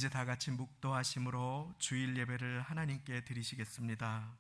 이제 다 같이 묵도하심으로 주일 예배를 하나님께 드리시겠습니다.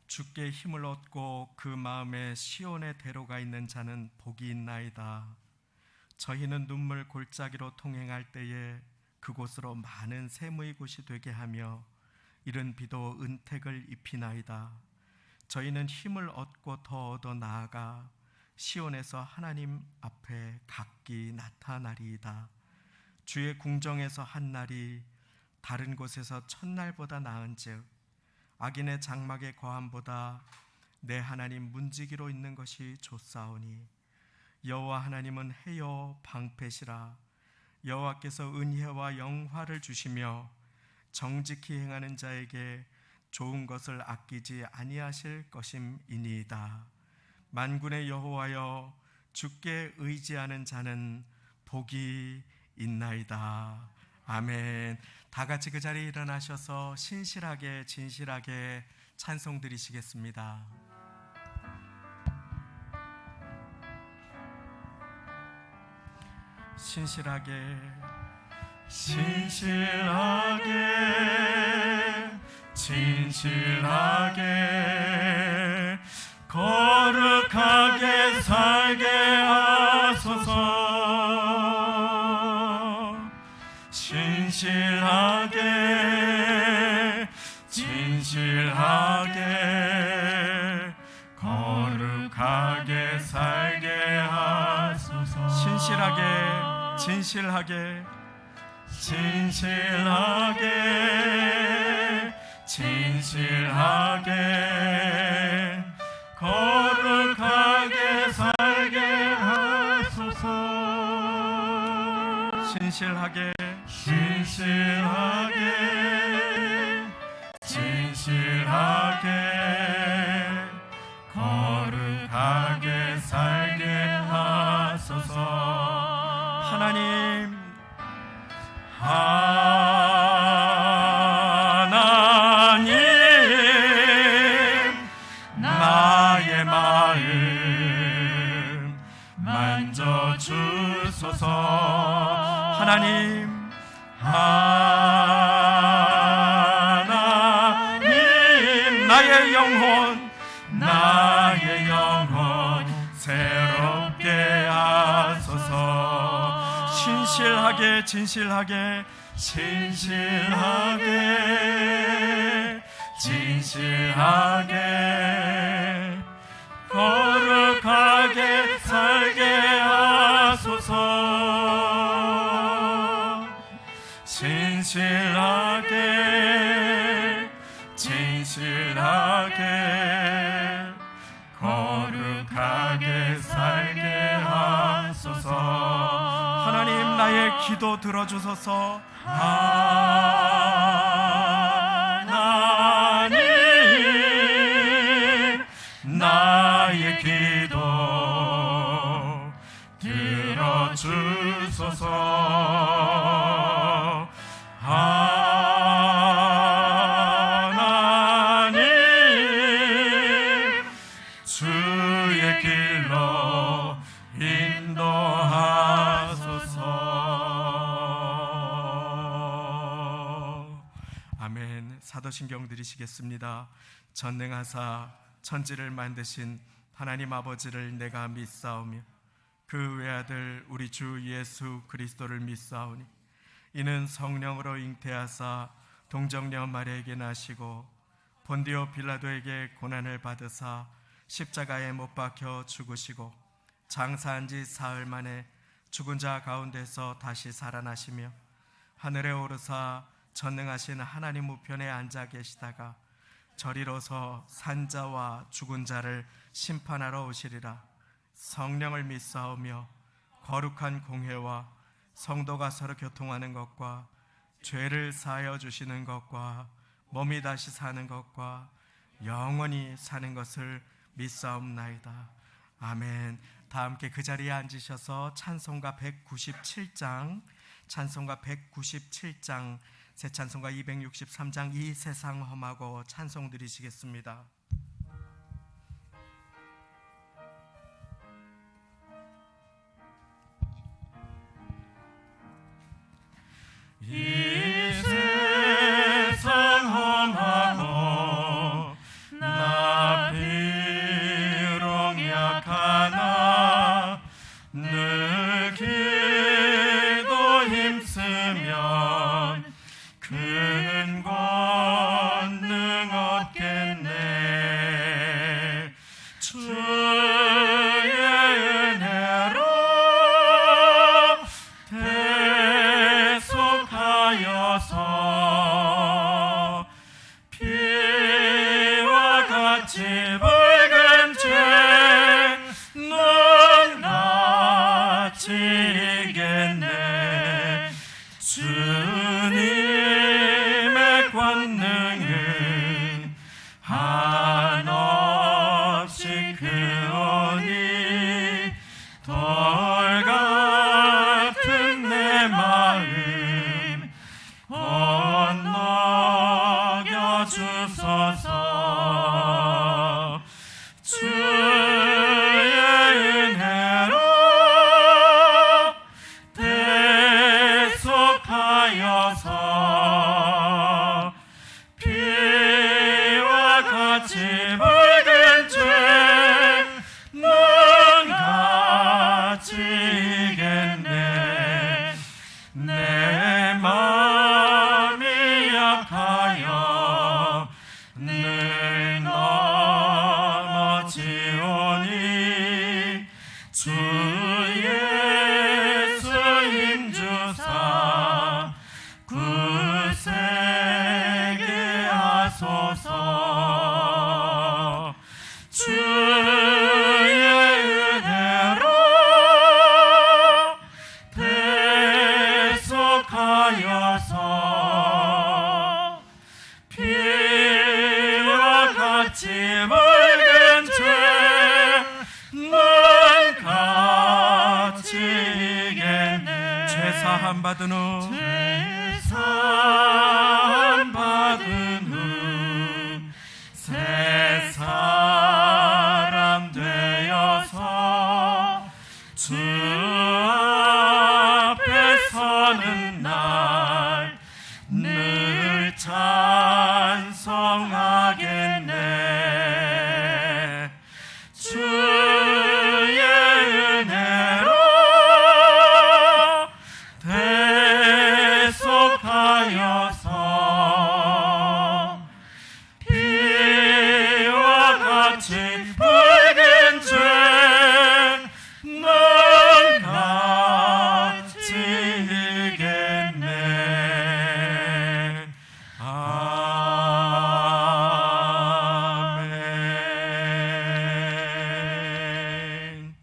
주께 힘을 얻고 그 마음에 시온의 대로가 있는 자는 복이 있나이다. 저희는 눈물 골짜기로 통행할 때에 그곳으로 많은 샘의 곳이 되게 하며 이른 비도 은택을 입히나이다. 저희는 힘을 얻고 더 얻어 나아가 시온에서 하나님 앞에 각기 나타나리이다. 주의 궁정에서 한 날이 다른 곳에서 첫날보다 나은즉 악인의 장막의 거함보다 내 하나님 문지기로 있는 것이 좋사오니 여호와 하나님은 해요 방패시라. 여호와께서 은혜와 영화를 주시며 정직히 행하는 자에게 좋은 것을 아끼지 아니하실 것임이니이다. 만군의 여호와여, 주께 의지하는 자는 복이 있나이다. 아멘. 다 같이 그 자리에 일어나셔서 신실하게 진실하게 찬송 드리시겠습니다. 신실하게 진실하게 거룩하게 살게 하소서. 진실하게 거룩하게 살게 하소서. 진실하게 거룩하게 살게 하소서. 진실하게 거룩하게 살게 하소서. 하나님 나의 마음 만져주소서. 하나님 나의 영혼 새롭게 하소서. 진실하게 거룩하게 살게 하소서. 진실하게 거룩하게 살게 하소서. 하나님 나의 기도 들어주소서. 하나님 나의 기도 들어주소서. 하나님 주의 길로 인도하소서. 아멘. 사도신경 드리시겠습니다. 전능하사 천지를 만드신 하나님 아버지를 내가 믿사오며 그 외아들 우리 주 예수 그리스도를 믿사오니 이는 성령으로 잉태하사 동정녀 마리아에게 나시고 본디오 빌라도에게 고난을 받으사 십자가에 못 박혀 죽으시고 장사한 지 사흘 만에 죽은 자 가운데서 다시 살아나시며 하늘에 오르사 전능하신 하나님 우편에 앉아 계시다가 저리로서 산자와 죽은 자를 심판하러 오시리라. 성령을 믿사오며 거룩한 공회와 성도가 서로 교통하는 것과 죄를 사하여 주시는 것과 몸이 다시 사는 것과 영원히 사는 것을 믿사옵나이다. 아멘. 다 함께 그 자리에 앉으셔서 찬송가 197장, 새 찬송가 263장 이 세상 험하고 찬송 드리시겠습니다. 이 세상 험하고 나 비록 약하나 늘 기도 힘쓰면 큰 권능 얻겠네. 주의 은혜로 대속하여서 피와 같이 붉은 죄는 같이 이겠네. 주님의 권능은 한없이 크오니 돌 같은 내 마음 건너겨 주소서. 주의 은혜로 대속하여서 피와 같이 붉은 죄는 같이 이겠네. 내 마음이 약하여 늘 넘어지오니 주 예수 힘주사 굳세게 하소서. 주의 은혜로 대속하여서 피와 같이 붉은 죄는 같이 이겠네. 죄사함 받은 후 죄사함 받은 후 새 사람 되어서 주 앞에 서는 날 늘 찬송하겠네. 주의 은혜로 대속하여서 피와 같이 붉은 죄는 같이 이겠네. 아멘.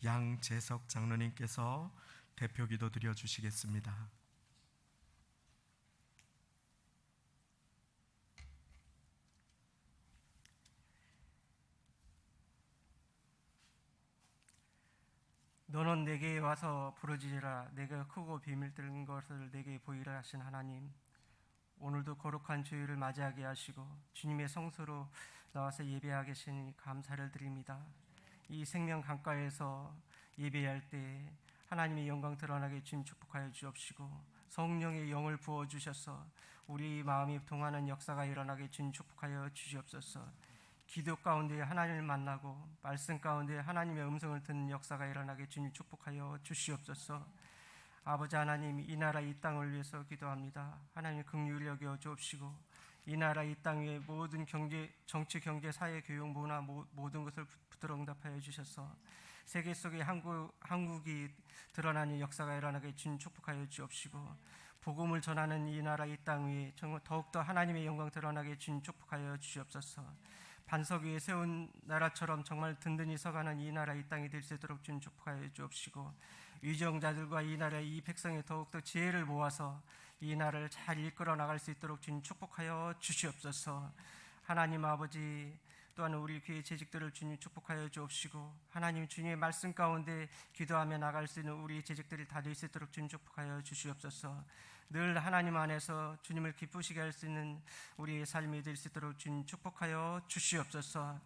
양재석 장로님께서 대표 기도 드려주시겠습니다. 너는 내게 와서 부르짖으라. 내가 크고 비밀 뜬 것을 내게 보이라 하신 하나님, 오늘도 거룩한 주일을 맞이하게 하시고 주님의 성소로 나와서 예배하게 하시니 감사를 드립니다. 이 생명 강가에서 예배할 때 하나님의 영광 드러나게 주님 축복하여 주옵시고 성령의 영을 부어주셔서 우리 마음이 동하는 역사가 일어나게 주님 축복하여 주시옵소서. 기도 가운데 하나님을 만나고 말씀 가운데 하나님의 음성을 듣는 역사가 일어나게 주님 축복하여 주시옵소서. 아버지 하나님, 이 나라 이 땅을 위해서 기도합니다. 하나님 긍휼히 여겨 주옵시고 이 나라 이 땅 위에 모든 경제, 정치, 경제, 사회, 교육, 문화 모든 것을 붙들어 응답하여 주셔서 세계 속에 한국이 드러나는 역사가 일어나게 주님 축복하여 주옵시고 복음을 전하는 이 나라 이 땅 위에 정말 더욱더 하나님의 영광 드러나게 주님 축복하여 주시옵소서. 반석 위에 세운 나라처럼 정말 든든히 서가는 이 나라 이 땅이 될 수 있도록 주님 축복하여 주옵시고, 위정자들과 이 나라의 이 백성이 더욱더 지혜를 모아서 이 나라를 잘 이끌어 나갈 수 있도록 주님 축복하여 주시옵소서. 하나님 아버지, 또한 우리 교회 재직들을 주님 축복하여 주옵시고, 하나님 주님의 말씀 가운데 기도하며 나갈 수 있는 우리 재직들이 다 될 수 있도록 주님 축복하여 주시옵소서. 늘 하나님 안에서 주님을 기쁘시게 할 수 있는 우리의 삶이 될 수 있도록 주님 축복하여 주시옵소서.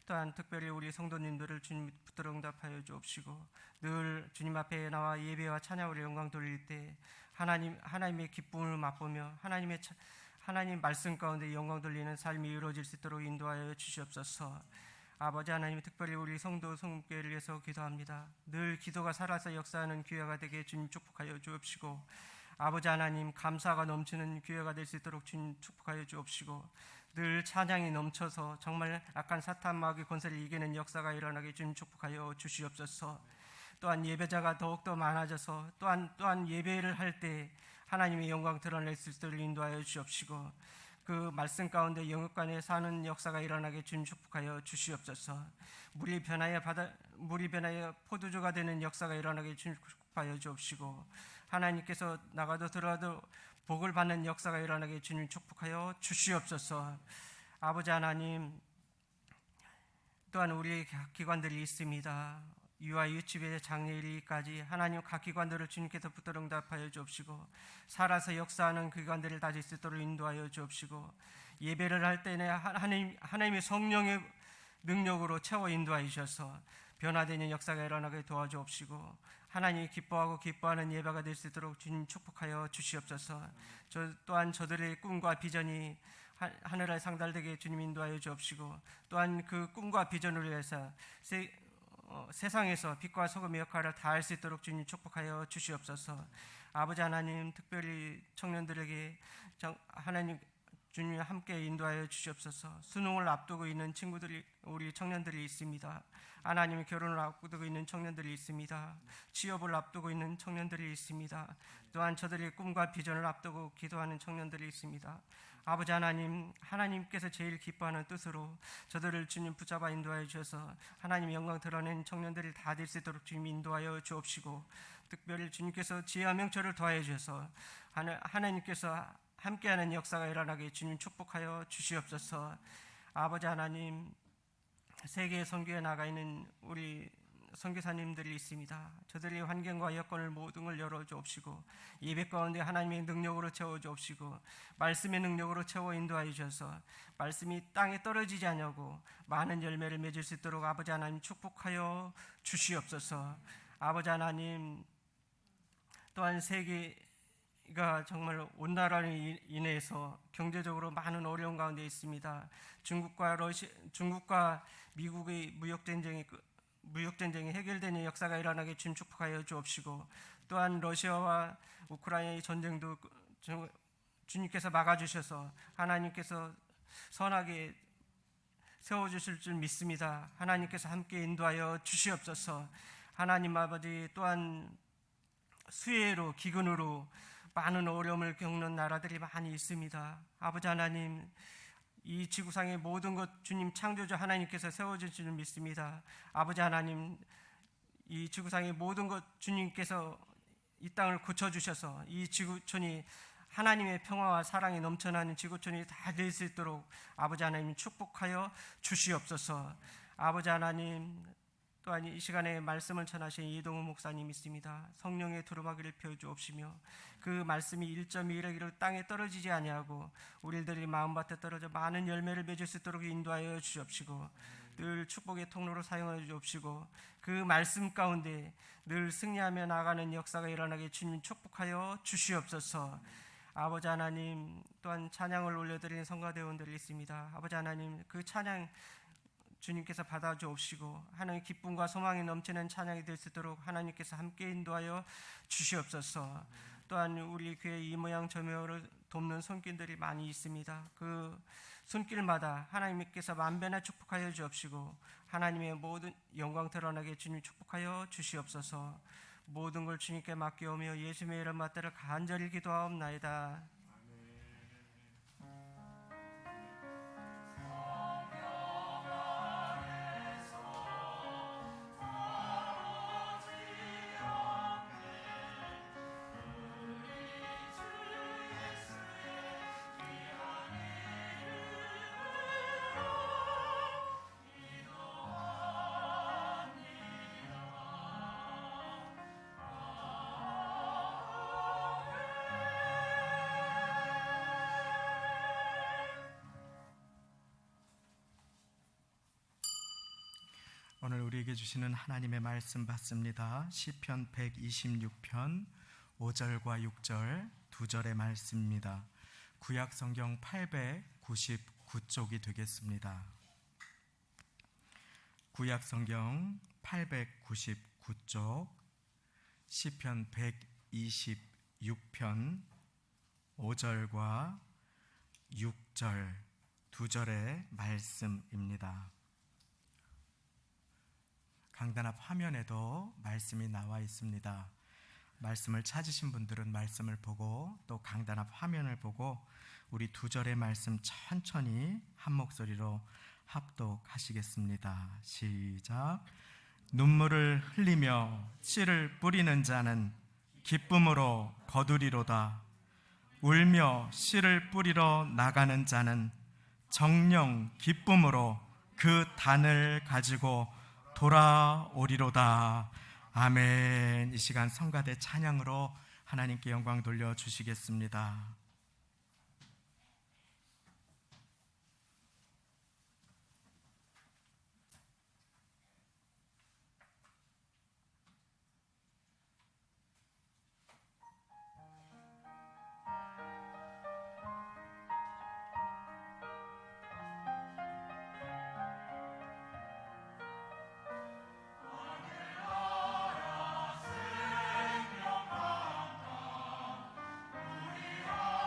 또한 특별히 우리 성도님들을 주님 붙들어 응답하여 주옵시고, 늘 주님 앞에 나와 예배와 찬양으로 영광 돌릴 때 하나님의 기쁨을 맛보며 하나님 말씀 가운데 영광 돌리는 삶이 이루어질 수 있도록 인도하여 주시옵소서. 아버지 하나님, 특별히 우리 성도 성교회를 위해서 기도합니다. 늘 기도가 살아서 역사하는 교회가 되게 주님 축복하여 주옵시고, 아버지 하나님, 감사가 넘치는 교회가 될 수 있도록 주님 축복하여 주옵시고, 늘 찬양이 넘쳐서 정말 악한 사탄 마귀 권세를 이기는 역사가 일어나게 주님 축복하여 주시옵소서. 또한 예배자가 더욱더 많아져서 또한 예배를 할 때 하나님의 영광 드러낼 수 있도록 인도하여 주옵시고, 그 말씀 가운데 영육간에 사는 역사가 일어나게 주님 축복하여 주시옵소서. 물이 변하여 포도주가 되는 역사가 일어나게 주님 축복하여 주옵시고, 하나님께서 나가도 들어도 복을 받는 역사가 일어나게 주님 축복하여 주시옵소서. 아버지 하나님, 또한 우리의 각 기관들이 있습니다. 유아 유치부의 장례일까지 하나님 각 기관들을 주님께서 붙들어 응답하여 주옵시고, 살아서 역사하는 그 기관들을 다질 수 있도록 인도하여 주옵시고, 예배를 할 때는 하나님의 성령의 능력으로 채워 인도하여 주셔서 변화되는 역사가 일어나게 도와주옵시고, 하나님이 기뻐하고 기뻐하는 예배가 될 수 있도록 주님 축복하여 주시옵소서. 또한 저들의 꿈과 비전이 하늘에 상달되게 주님 인도하여 주옵시고, 또한 그 꿈과 비전을 위해서 세상에서 빛과 소금의 역할을 다할 수 있도록 주님 축복하여 주시옵소서. 아버지 하나님, 특별히 청년들에게 하나님 주님 함께 인도하여 주시옵소서. 수능을 앞두고 있는 우리 청년들이 있습니다. 하나님의 결혼을 앞두고 있는 청년들이 있습니다. 취업을 앞두고 있는 청년들이 있습니다. 또한 저들의 꿈과 비전을 앞두고 기도하는 청년들이 있습니다. 아버지 하나님, 하나님께서 제일 기뻐하는 뜻으로 저들을 주님 붙잡아 인도하여 주셔서 하나님의 영광 드러낸 청년들이 다 될 수 있도록 주님 인도하여 주옵시고, 특별히 주님께서 지혜와 명철을 더하여 주셔서 하나님께서 함께하는 역사가 일어나게 주님 축복하여 주시옵소서. 아버지 하나님, 세계 선교에 나가 있는 우리 선교사님들이 있습니다. 저들의 환경과 여건을 모든 걸 열어주옵시고, 예배 가운데 하나님의 능력으로 채워주옵시고, 말씀의 능력으로 채워 인도하여 주셔서 말씀이 땅에 떨어지지 않냐고 많은 열매를 맺을 수 있도록 아버지 하나님 축복하여 주시옵소서. 아버지 하나님, 또한 세계가 정말 온난화로 인해서 경제적으로 많은 어려움 가운데 있습니다. 중국과 미국의 무역전쟁이 해결되는 역사가 일어나게 주님 축복하여 주옵시고, 또한 러시아와 우크라이나의 전쟁도 주님께서 막아주셔서 하나님께서 선하게 세워주실 줄 믿습니다. 하나님께서 함께 인도하여 주시옵소서. 하나님 아버지, 또한 수해로 기근으로 많은 어려움을 겪는 나라들이 많이 있습니다. 아버지 하나님, 이 지구상의 모든 것 주님 창조주 하나님께서 세워주실 줄 믿습니다. 아버지 하나님, 이 지구상의 모든 것 주님께서 이 땅을 고쳐주셔서 이 지구촌이 하나님의 평화와 사랑이 넘쳐나는 지구촌이 다 될 수 있도록 아버지 하나님 축복하여 주시옵소서. 아버지 하나님, 또한 이 시간에 말씀을 전하신 이동우 목사님 있습니다. 성령의 두루마기를 펴주옵시며 그 말씀이 1.1을 땅에 떨어지지 아니하고 우리들이 마음밭에 떨어져 많은 열매를 맺을 수 있도록 인도하여 주옵시고, 늘 축복의 통로로 사용하여 주옵시고, 그 말씀 가운데 늘 승리하며 나가는 역사가 일어나게 주님 축복하여 주시옵소서. 아버지 하나님, 또한 찬양을 올려드리는 성가대원들이 있습니다. 아버지 하나님, 그 찬양 주님께서 받아주옵시고 하나님 기쁨과 소망이 넘치는 찬양이 될 수 있도록 하나님께서 함께 인도하여 주시옵소서. 또한 우리 교회 이 모양 저 모양을 돕는 손길들이 많이 있습니다. 그 손길마다 하나님께서 만배나 축복하여 주옵시고 하나님의 모든 영광 드러나게 주님 축복하여 주시옵소서. 모든 걸 주님께 맡겨오며 예수님의 이름 받들어 간절히 기도하옵나이다. 오늘 우리에게 주시는 하나님의 말씀 받습니다. 시편 126편 5절과 6절 두 절의 말씀입니다. 구약 성경 899쪽이 되겠습니다. 구약 성경 899쪽 시편 126편 5절과 6절 두 절의 말씀입니다. 강단 앞 화면에도 말씀이 나와 있습니다. 말씀을 찾으신 분들은 말씀을 보고 또 강단 앞 화면을 보고 우리 두 절의 말씀 천천히 한 목소리로 합독하시겠습니다. 시작. 눈물을 흘리며 씨를 뿌리는 자는 기쁨으로 거두리로다. 울며 씨를 뿌리러 나가는 자는 정령 기쁨으로 그 단을 가지고 돌아오리로다. 아멘. 이 시간 성가대 찬양으로 하나님께 영광 돌려주시겠습니다. 우리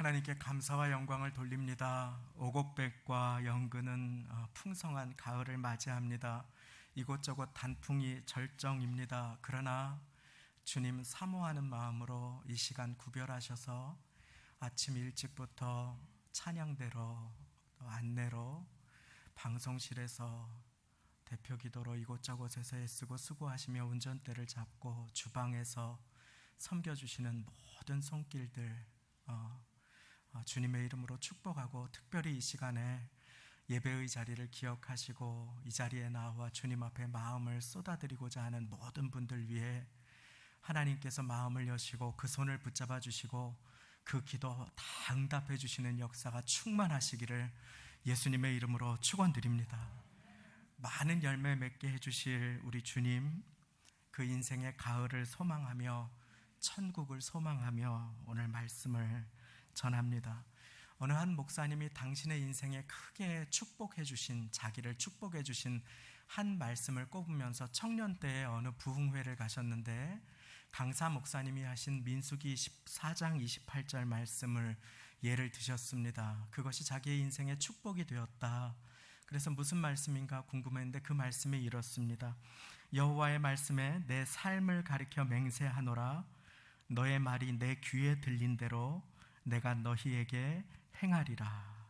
하나님께 감사와 영광을 돌립니다. 오곡백과 영근은 풍성한 가을을 맞이합니다. 이곳저곳 단풍이 절정입니다. 그러나 주님 사모하는 마음으로 이 시간 구별하셔서 아침 일찍부터 찬양대로 안내로 방송실에서 대표 기도로 이곳저곳에서 애쓰고 수고하시며 운전대를 잡고 주방에서 섬겨주시는 모든 손길들 주님의 이름으로 축복하고, 특별히 이 시간에 예배의 자리를 기억하시고 이 자리에 나와 주님 앞에 마음을 쏟아드리고자 하는 모든 분들 위해 하나님께서 마음을 여시고 그 손을 붙잡아 주시고 그 기도 다 응답해 주시는 역사가 충만하시기를 예수님의 이름으로 축원드립니다. 많은 열매 맺게 해주실 우리 주님, 그 인생의 가을을 소망하며 천국을 소망하며 오늘 말씀을 전합니다. 어느 한 목사님이 당신의 인생에 크게 축복해 주신, 자기를 축복해 주신 한 말씀을 꼽으면서 청년 때에 어느 부흥회를 가셨는데 강사 목사님이 하신 민수기 14장 28절 말씀을 예를 드셨습니다. 그것이 자기의 인생의 축복이 되었다. 그래서 무슨 말씀인가 궁금했는데 그 말씀이 이렇습니다. 여호와의 말씀에 내 삶을 가리켜 맹세하노라. 너의 말이 내 귀에 들린 대로 내가 너희에게 행하리라.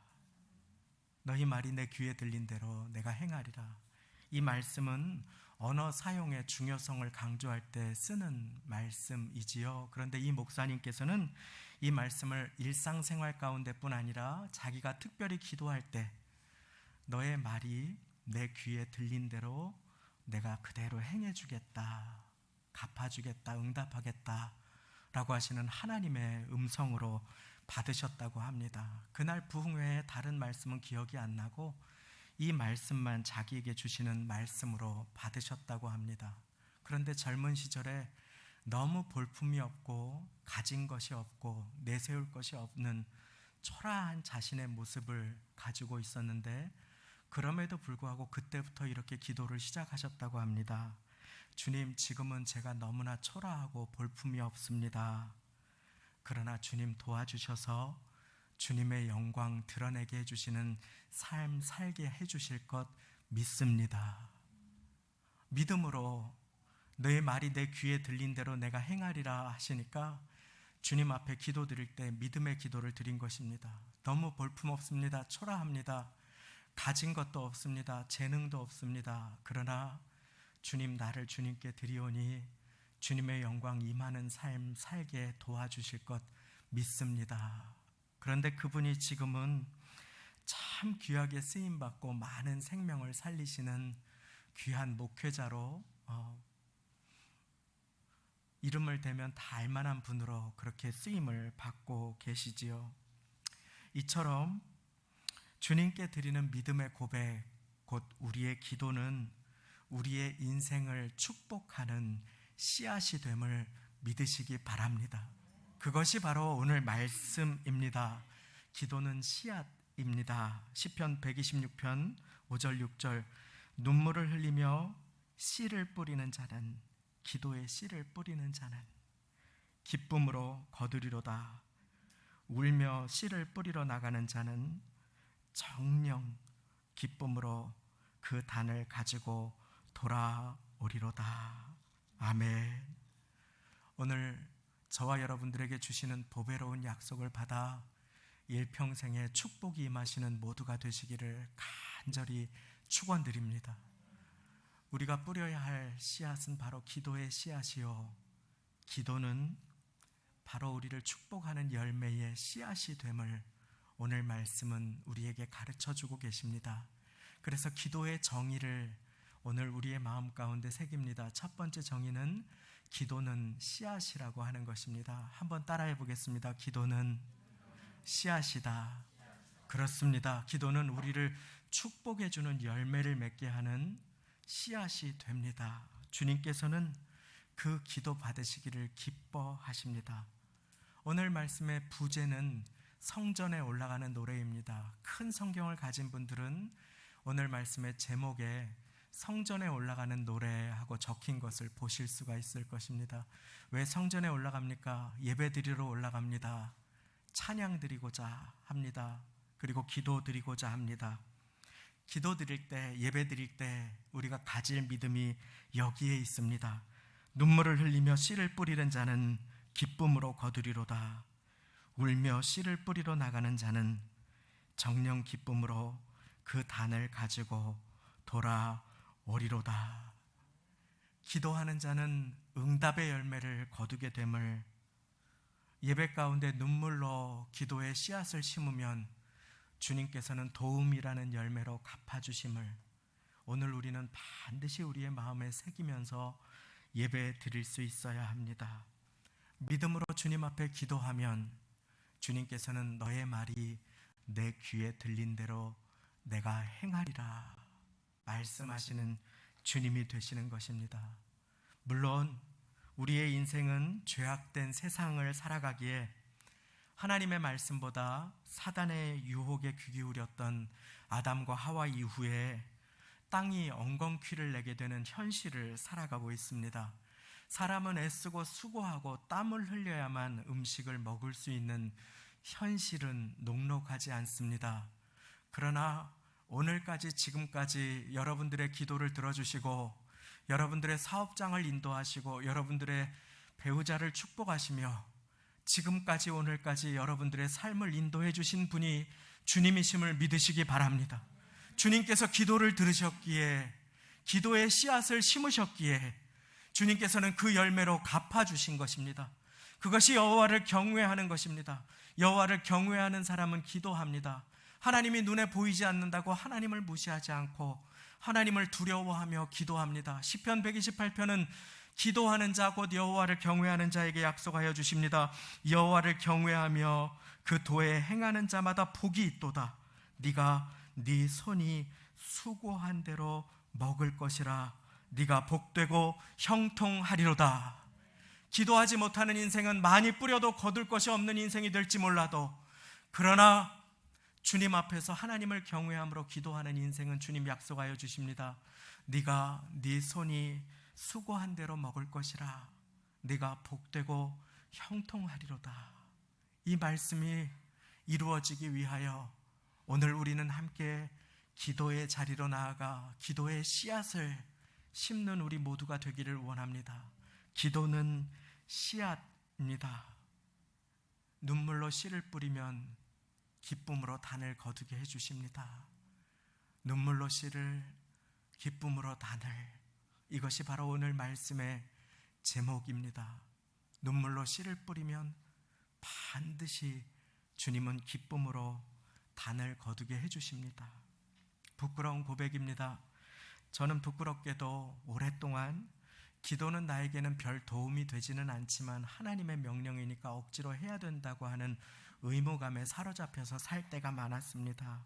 너희 말이 내 귀에 들린 대로 내가 행하리라. 이 말씀은 언어 사용의 중요성을 강조할 때 쓰는 말씀이지요. 그런데 이 목사님께서는 이 말씀을 일상생활 가운데뿐 아니라 자기가 특별히 기도할 때 너의 말이 내 귀에 들린 대로 내가 그대로 행해주겠다, 갚아주겠다, 응답하겠다 라고 하시는 하나님의 음성으로 받으셨다고 합니다. 그날 부흥회에 다른 말씀은 기억이 안 나고 이 말씀만 자기에게 주시는 말씀으로 받으셨다고 합니다. 그런데 젊은 시절에 너무 볼품이 없고 가진 것이 없고 내세울 것이 없는 초라한 자신의 모습을 가지고 있었는데, 그럼에도 불구하고 그때부터 이렇게 기도를 시작하셨다고 합니다. 주님, 지금은 제가 너무나 초라하고 볼품이 없습니다. 그러나 주님 도와주셔서 주님의 영광 드러내게 해주시는 삶 살게 해주실 것 믿습니다. 믿음으로 너의 말이 내 귀에 들린 대로 내가 행하리라 하시니까 주님 앞에 기도 드릴 때 믿음의 기도를 드린 것입니다. 너무 볼품 없습니다. 초라합니다. 가진 것도 없습니다. 재능도 없습니다. 그러나 주님, 나를 주님께 드리오니 주님의 영광 임하는 삶 살게 도와주실 것 믿습니다. 그런데 그분이 지금은 참 귀하게 쓰임받고 많은 생명을 살리시는 귀한 목회자로 이름을 대면 다 알만한 분으로 그렇게 쓰임을 받고 계시지요. 이처럼 주님께 드리는 믿음의 고백, 곧 우리의 기도는 우리의 인생을 축복하는 씨앗이 됨을 믿으시기 바랍니다. 그것이 바로 오늘 말씀입니다. 기도는 씨앗입니다. 시편 126편 5절 6절 눈물을 흘리며 씨를 뿌리는 자는, 기도의 씨를 뿌리는 자는 기쁨으로 거두리로다. 울며 씨를 뿌리러 나가는 자는 정녕 기쁨으로 그 단을 가지고 돌아오리로다. 아멘. 오늘 저와 여러분들에게 주시는 보배로운 약속을 받아 일평생에 축복이 임하시는 모두가 되시기를 간절히 축원드립니다. 우리가 뿌려야 할 씨앗은 바로 기도의 씨앗이요, 기도는 바로 우리를 축복하는 열매의 씨앗이 됨을 오늘 말씀은 우리에게 가르쳐주고 계십니다. 그래서 기도의 정의를 오늘 우리의 마음 가운데 새깁니다. 첫 번째 정의는 기도는 씨앗이라고 하는 것입니다. 한번 따라해 보겠습니다. 기도는 씨앗이다. 그렇습니다. 기도는 우리를 축복해 주는 열매를 맺게 하는 씨앗이 됩니다. 주님께서는 그 기도 받으시기를 기뻐하십니다. 오늘 말씀의 부제는 성전에 올라가는 노래입니다. 큰 성경을 가진 분들은 오늘 말씀의 제목에 성전에 올라가는 노래하고 적힌 것을 보실 수가 있을 것입니다. 왜 성전에 올라갑니까? 예배 드리러 올라갑니다. 찬양 드리고자 합니다. 그리고 기도 드리고자 합니다. 기도 드릴 때, 예배 드릴 때 우리가 가질 믿음이 여기에 있습니다. 눈물을 흘리며 씨를 뿌리는 자는 기쁨으로 거두리로다. 울며 씨를 뿌리러 나가는 자는 정령 기쁨으로 그 단을 가지고 돌아오리로다. 기도하는 자는 응답의 열매를 거두게 됨을, 예배 가운데 눈물로 기도의 씨앗을 심으면 주님께서는 도움이라는 열매로 갚아주심을 오늘 우리는 반드시 우리의 마음에 새기면서 예배 드릴 수 있어야 합니다. 믿음으로 주님 앞에 기도하면 주님께서는 너의 말이 내 귀에 들린 대로 내가 행하리라 말씀하시는 주님이 되시는 것입니다. 물론 우리의 인생은 죄악된 세상을 살아가기에 하나님의 말씀보다 사단의 유혹에 귀 기울였던 아담과 하와 이후에 땅이 엉겅퀴를 내게 되는 현실을 살아가고 있습니다. 사람은 애쓰고 수고하고 땀을 흘려야만 음식을 먹을 수 있는 현실은 녹록하지 않습니다. 그러나 오늘까지 지금까지 여러분들의 기도를 들어주시고 여러분들의 사업장을 인도하시고 여러분들의 배우자를 축복하시며 지금까지 오늘까지 여러분들의 삶을 인도해 주신 분이 주님이심을 믿으시기 바랍니다. 주님께서 기도를 들으셨기에, 기도의 씨앗을 심으셨기에 주님께서는 그 열매로 갚아주신 것입니다. 그것이 여호와를 경외하는 것입니다. 여호와를 경외하는 사람은 기도합니다. 하나님이 눈에 보이지 않는다고 하나님을 무시하지 않고 하나님을 두려워하며 기도합니다. 시편 128편은 기도하는 자 곧 여호와를 경외하는 자에게 약속하여 주십니다. 여호와를 경외하며 그 도에 행하는 자마다 복이 있도다. 네가 네 손이 수고한 대로 먹을 것이라. 네가 복되고 형통하리로다. 기도하지 못하는 인생은 많이 뿌려도 거둘 것이 없는 인생이 될지 몰라도, 그러나 주님 앞에서 하나님을 경외함으로 기도하는 인생은 주님 약속하여 주십니다. 네가 네 손이 수고한 대로 먹을 것이라. 네가 복되고 형통하리로다. 이 말씀이 이루어지기 위하여 오늘 우리는 함께 기도의 자리로 나아가 기도의 씨앗을 심는 우리 모두가 되기를 원합니다. 기도는 씨앗입니다. 눈물로 씨를 뿌리면 기쁨으로 단을 거두게 해주십니다. 눈물로 씨를, 기쁨으로 단을. 이것이 바로 오늘 말씀의 제목입니다. 눈물로 씨를 뿌리면 반드시 주님은 기쁨으로 단을 거두게 해주십니다. 부끄러운 고백입니다. 저는 부끄럽게도 오랫동안 기도는 나에게는 별 도움이 되지는 않지만 하나님의 명령이니까 억지로 해야 된다고 하는 의무감에 사로잡혀서 살 때가 많았습니다.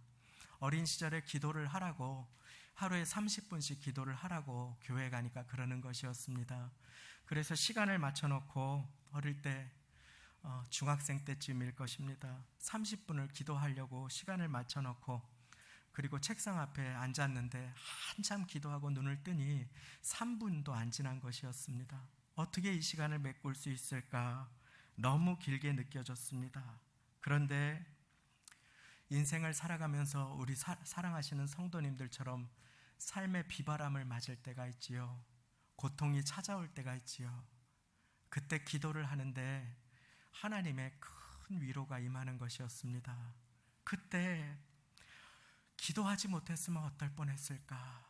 어린 시절에 기도를 하라고, 하루에 30분씩 기도를 하라고 교회 가니까 그러는 것이었습니다. 그래서 시간을 맞춰놓고 어릴 때 중학생 때쯤일 것입니다. 30분을 기도하려고 시간을 맞춰놓고 그리고 책상 앞에 앉았는데 한참 기도하고 눈을 뜨니 3분도 안 지난 것이었습니다. 어떻게 이 시간을 메꿀 수 있을까? 너무 길게 느껴졌습니다. 그런데 인생을 살아가면서 우리 사랑하시는 성도님들처럼 삶의 비바람을 맞을 때가 있지요. 고통이 찾아올 때가 있지요. 그때 기도를 하는데 하나님의 큰 위로가 임하는 것이었습니다. 그때 기도하지 못했으면 어떨 뻔했을까?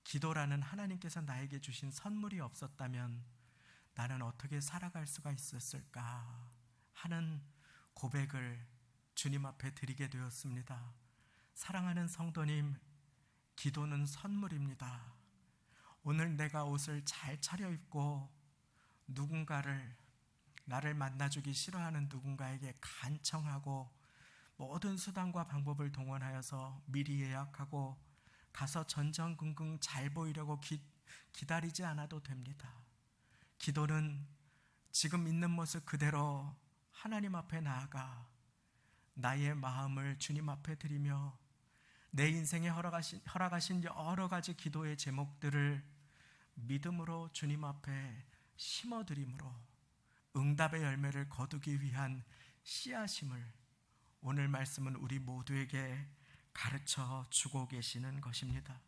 기도라는 하나님께서 나에게 주신 선물이 없었다면 나는 어떻게 살아갈 수가 있었을까? 하는 고백을 주님 앞에 드리게 되었습니다. 사랑하는 성도님, 기도는 선물입니다. 오늘 내가 옷을 잘 차려입고 누군가를, 나를 만나주기 싫어하는 누군가에게 간청하고 모든 수단과 방법을 동원하여서 미리 예약하고 가서 전전긍긍 잘 보이려고 기다리지 않아도 됩니다. 기도는 지금 있는 모습 그대로 하나님 앞에 나아가 나의 마음을 주님 앞에 드리며 내 인생에 허락하신 여러 가지 기도의 제목들을 믿음으로 주님 앞에 심어드림으로 응답의 열매를 거두기 위한 씨앗임을 오늘 말씀은 우리 모두에게 가르쳐 주고 계시는 것입니다.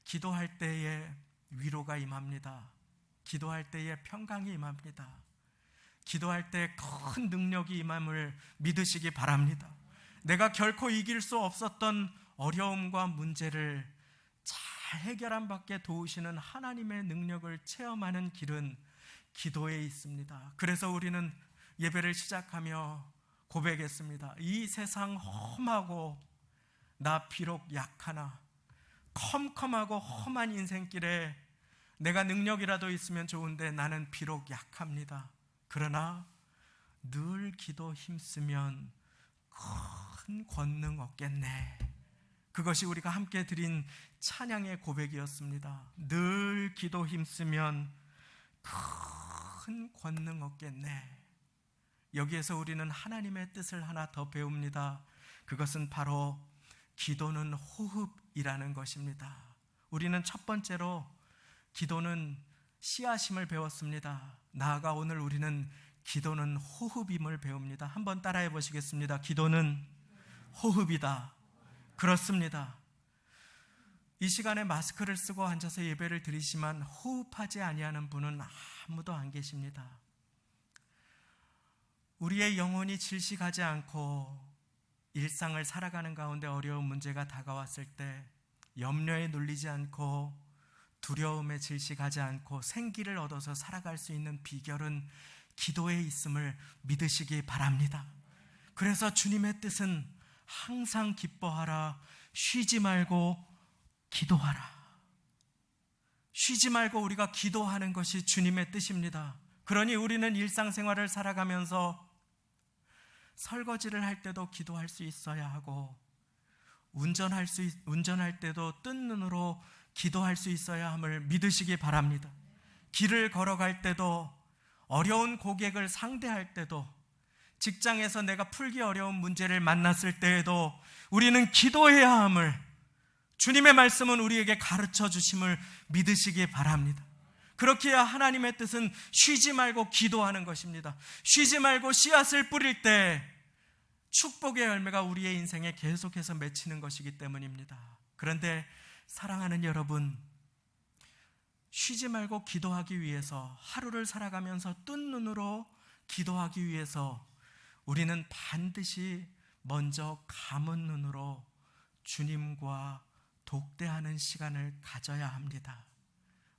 기도할 때에 위로가 임합니다. 기도할 때에 평강이 임합니다. 기도할 때 큰 능력이 임함을 믿으시기 바랍니다. 내가 결코 이길 수 없었던 어려움과 문제를 잘 해결한 밖에 도우시는 하나님의 능력을 체험하는 길은 기도에 있습니다. 그래서 우리는 예배를 시작하며 고백했습니다. 이 세상 험하고 나 비록 약하나 컴컴하고 험한 인생길에 내가 능력이라도 있으면 좋은데 나는 비록 약합니다. 그러나 늘 기도 힘쓰면 큰 권능 얻겠네. 그것이 우리가 함께 드린 찬양의 고백이었습니다. 늘 기도 힘쓰면 큰 권능 얻겠네. 여기에서 우리는 하나님의 뜻을 하나 더 배웁니다. 그것은 바로 기도는 호흡이라는 것입니다. 우리는 첫 번째로 기도는 씨앗임을 배웠습니다. 나아가 오늘 우리는 기도는 호흡임을 배웁니다. 한번 따라해 보시겠습니다. 기도는 호흡이다. 그렇습니다. 이 시간에 마스크를 쓰고 앉아서 예배를 드리지만 호흡하지 아니하는 분은 아무도 안 계십니다. 우리의 영혼이 질식하지 않고 일상을 살아가는 가운데 어려운 문제가 다가왔을 때 염려에 눌리지 않고 두려움에 질식하지 않고 생기를 얻어서 살아갈 수 있는 비결은 기도에 있음을 믿으시기 바랍니다. 그래서 주님의 뜻은 항상 기뻐하라, 쉬지 말고 기도하라. 쉬지 말고 우리가 기도하는 것이 주님의 뜻입니다. 그러니 우리는 일상생활을 살아가면서 설거지를 할 때도 기도할 수 있어야 하고 운전할 때도 뜬 눈으로 기도할 수 있어야 함을 믿으시기 바랍니다. 길을 걸어갈 때도 어려운 고객을 상대할 때도 직장에서 내가 풀기 어려운 문제를 만났을 때에도 우리는 기도해야 함을 주님의 말씀은 우리에게 가르쳐 주심을 믿으시기 바랍니다. 그렇게 해야 하나님의 뜻은 쉬지 말고 기도하는 것입니다. 쉬지 말고 씨앗을 뿌릴 때 축복의 열매가 우리의 인생에 계속해서 맺히는 것이기 때문입니다. 그런데 사랑하는 여러분, 쉬지 말고 기도하기 위해서 하루를 살아가면서 뜬 눈으로 기도하기 위해서 우리는 반드시 먼저 감은 눈으로 주님과 독대하는 시간을 가져야 합니다.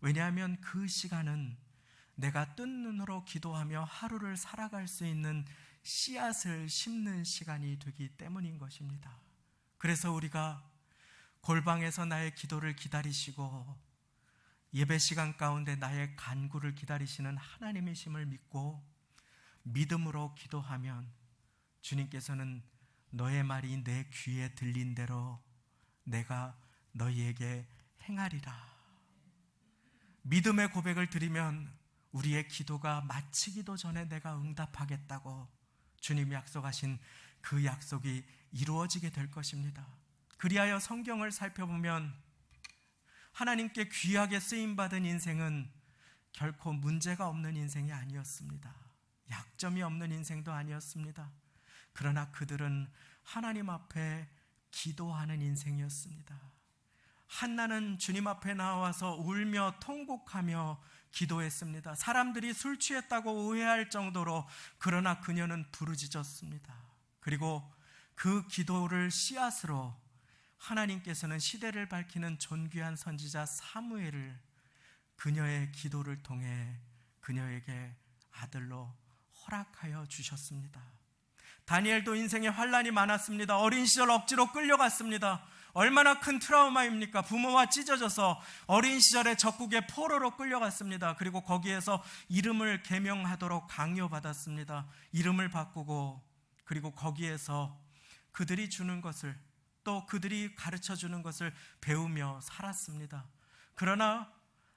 왜냐하면 그 시간은 내가 뜬 눈으로 기도하며 하루를 살아갈 수 있는 씨앗을 심는 시간이 되기 때문인 것입니다. 그래서 우리가 골방에서 나의 기도를 기다리시고 예배 시간 가운데 나의 간구를 기다리시는 하나님이심을 믿고 믿음으로 기도하면 주님께서는 너의 말이 내 귀에 들린 대로 내가 너희에게 행하리라. 믿음의 고백을 드리면 우리의 기도가 마치기도 전에 내가 응답하겠다고 주님이 약속하신 그 약속이 이루어지게 될 것입니다. 그리하여 성경을 살펴보면 하나님께 귀하게 쓰임받은 인생은 결코 문제가 없는 인생이 아니었습니다. 약점이 없는 인생도 아니었습니다. 그러나 그들은 하나님 앞에 기도하는 인생이었습니다. 한나는 주님 앞에 나와서 울며 통곡하며 기도했습니다. 사람들이 술 취했다고 오해할 정도로 그러나 그녀는 부르짖었습니다. 그리고 그 기도를 씨앗으로 하나님께서는 시대를 밝히는 존귀한 선지자 사무엘을 그녀의 기도를 통해 그녀에게 아들로 허락하여 주셨습니다. 다니엘도 인생에 환난이 많았습니다. 어린 시절 억지로 끌려갔습니다. 얼마나 큰 트라우마입니까? 부모와 찢어져서 어린 시절에 적국의 포로로 끌려갔습니다. 그리고 거기에서 이름을 계명하도록 강요받았습니다. 이름을 바꾸고 그리고 거기에서 그들이 주는 것을 또 그들이 가르쳐 주는 것을 배우며 살았습니다. 그러나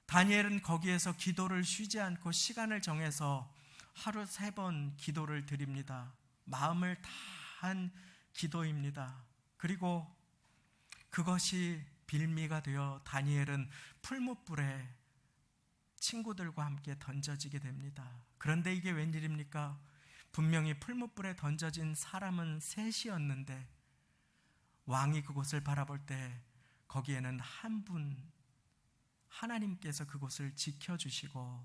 다니엘은 거기에서 기도를 쉬지 않고 시간을 정해서 하루 3번 기도를 드립니다. 마음을 다한 기도입니다. 그리고 그것이 빌미가 되어 다니엘은 풀무불에 친구들과 함께 던져지게 됩니다. 그런데 이게 웬일입니까? 분명히 풀무불에 던져진 사람은 셋이었는데 왕이 그곳을 바라볼 때 거기에는 한 분, 하나님께서 그곳을 지켜주시고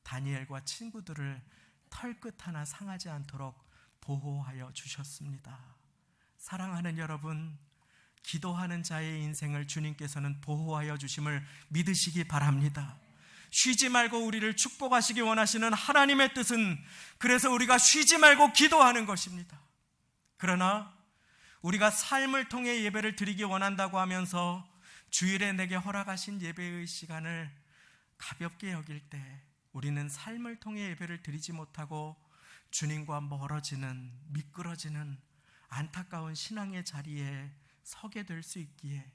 다니엘과 친구들을 털끝 하나 상하지 않도록 보호하여 주셨습니다. 사랑하는 여러분, 기도하는 자의 인생을 주님께서는 보호하여 주심을 믿으시기 바랍니다. 쉬지 말고 우리를 축복하시기 원하시는 하나님의 뜻은 그래서 우리가 쉬지 말고 기도하는 것입니다. 그러나 우리가 삶을 통해 예배를 드리기 원한다고 하면서 주일에 내게 허락하신 예배의 시간을 가볍게 여길 때 우리는 삶을 통해 예배를 드리지 못하고 주님과 멀어지는, 미끄러지는 안타까운 신앙의 자리에 서게 될 수 있기에